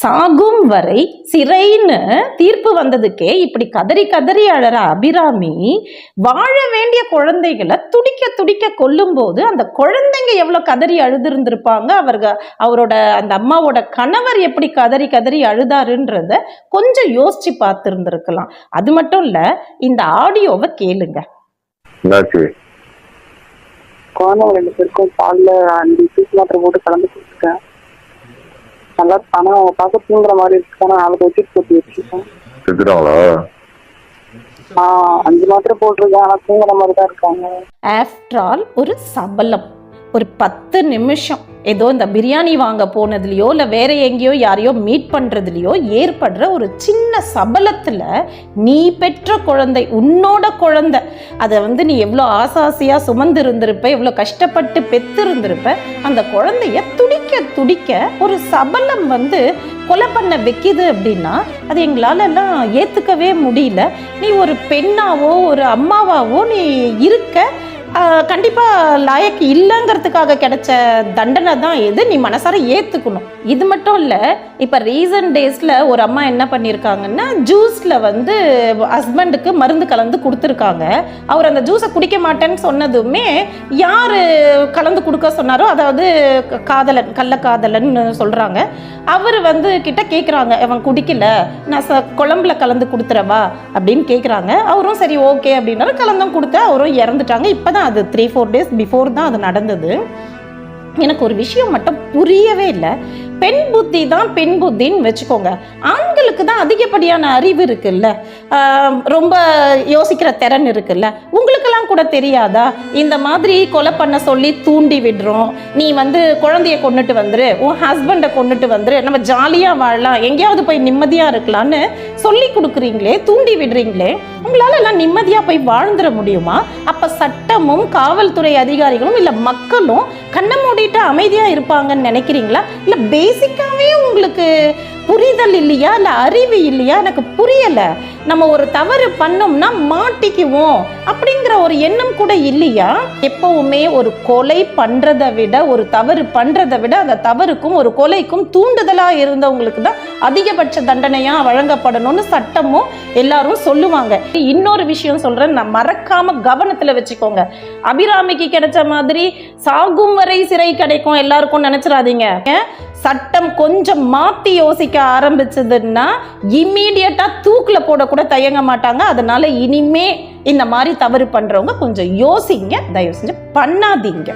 சாகும் வரை சிறைன்னு தீர்ப்பு வந்ததுக்கே இப்படி கதறி கதறி அழற அபிராமி வாழ வேண்டிய குழந்தைகளை துடிக்க துடிக்க கொல்லும் போது அந்த குழந்தைங்க எவ்வளவு கதறி அழுதுருந்திருப்பாங்க, அவரோட அந்த அம்மாவோட கணவர் எப்படி கதறி கதறி அழுதாருன்றத கொஞ்சம் யோசிச்சு பார்த்திருந்திருக்கலாம். அது மட்டும் இல்ல, இந்த ஆடியோவை கேளுங்க. குழந்தைங்க 2 பேருக்கும் பால்ல 5 பீஸ் மாத்திரை போட்டு கலந்து கொடுத்துருக்கேன். நல்லா ஆனா அவங்க பார்க்க தூங்குற மாதிரி இருக்கு. ஆனா நாளைக்கு வச்சுட்டு போட்டு வச்சிருக்கேன். 5 மாத்திரை போட்டிருக்கேன். ஆனா தூங்குற மாதிரி தான் இருக்காங்க. ஆஃப்டர் ஆல் ஒரு சபலம், ஒரு 10 நிமிஷம் ஏதோ இந்த பிரியாணி வாங்க போனதுலையோ இல்லை வேற எங்கேயோ யாரையோ மீட் பண்ணுறதுலையோ ஏற்படுற ஒரு சின்ன சபலத்தில் நீ பெற்ற குழந்தை, உன்னோட குழந்தை, அதை நீ எவ்வளோ ஆசாசியாக சுமந்து இருந்திருப்ப, எவ்வளோ கஷ்டப்பட்டு பெற்று இருந்திருப்ப, அந்த குழந்தைய துடிக்க துடிக்க ஒரு சபலம் கொலை பண்ண வைக்கிது அப்படின்னா அது எங்களால் எல்லாம் ஏற்றுக்கவே முடியல. நீ ஒரு பெண்ணாவோ ஒரு அம்மாவாவோ நீ இருக்க கண்டிப்பாக லாயக்கு இல்லைங்கிறதுக்காக கிடைச்ச தண்டனை தான் இது. நீ மனசார ஏற்றுக்கணும். இது மட்டும் இல்லை, இப்போ ரீசன்ட் டேஸில் ஒரு அம்மா என்ன பண்ணியிருக்காங்கன்னா, ஜூஸில் ஹஸ்பண்டுக்கு மருந்து கலந்து கொடுத்துருக்காங்க. அவர் அந்த ஜூஸை குடிக்க மாட்டேன்னு சொன்னதுமே யார் கலந்து கொடுக்க சொன்னாரோ, அதாவது காதலன், கள்ளக்காதலன் சொல்கிறாங்க, அவர் கிட்ட கேட்குறாங்க, அவன் குடிக்கல, நான் குழம்புல கலந்து கொடுத்துறவா அப்படின்னு கேட்குறாங்க. அவரும் சரி ஓகே அப்படின்னாரு, கலந்தும் கொடுத்து அவரும் இறந்துட்டாங்க. இப்போ தான் அது 3-4 days பிஃபோர் தான் அது நடந்தது. எனக்கு ஒரு விஷயம் மட்டும் புரியவே இல்லை. பெண் புத்தி தான் பெண் புத்தின்னு வச்சுக்கோங்க. ஆண்களுக்கு தான் அதிகப்படியான அறிவு இருக்குல்ல, ரொம்ப யோசிக்கிற திறன் இருக்குல்ல. உங்களுக்கெல்லாம் கூட தெரியாதா? இந்த மாதிரி கொலை பண்ண சொல்லி தூண்டி விடுறோம். நீ குழந்தைய கொண்டுட்டு வந்துரு, உன் ஹஸ்பண்டை கொண்டுட்டு வந்துரு, நம்ம ஜாலியாக வாழலாம், எங்கேயாவது போய் நிம்மதியாக இருக்கலான்னு சொல்லி கொடுக்குறீங்களே, தூண்டி விடுறீங்களே, உங்களால எல்லாம் நிம்மதியாக போய் வாழ்ந்துட முடியுமா? அப்போ சட்டமும் காவல்துறை அதிகாரிகளும் இல்லை மக்களும் கண்ணை மூடிட்டு அமைதியாக இருப்பாங்கன்னு நினைக்கிறீங்களா? இல்லை பேசிக்காவே உங்களுக்கு புரிதல் இல்லையா, இல்லை அறிவு இல்லையா? எனக்கு புரியலை. நம்ம ஒரு தவறு பண்ணோம்னா மாட்டிக்குவோம் அப்படிங்கிற ஒரு எண்ணம் கூட இல்லையா? எப்பவுமே ஒரு கொலை பண்றதை விட, ஒரு தவறு பண்றதை விட, அந்த தவறுக்கும் ஒரு கொலைக்கும் தூண்டுதலா இருந்தவங்களுக்கு தான் அதிகபட்ச தண்டனையா வழங்கப்படணும்னு சட்டமும் எல்லாரும் சொல்லுவாங்க. இன்னொரு விஷயம் சொல்றேன், நான் மறக்காம கவனத்துல வச்சுக்கோங்க. அபிராமிக்கு கிடைச்ச மாதிரி சாகும் வரை சிறை கிடைக்கும் எல்லாருக்கும் நினைச்சிடாதீங்க. சட்டம் கொஞ்சம் மாத்தி யோசிக்க ஆரம்பிச்சதுன்னா இம்மீடியட்டா தூக்குல போட கூட தயங்க மாட்டாங்க. அதனால இனிமே இந்த மாதிரி தவறு பண்றவங்க கொஞ்சம் யோசிங்க, தயவு செஞ்சு பண்ணாதீங்க.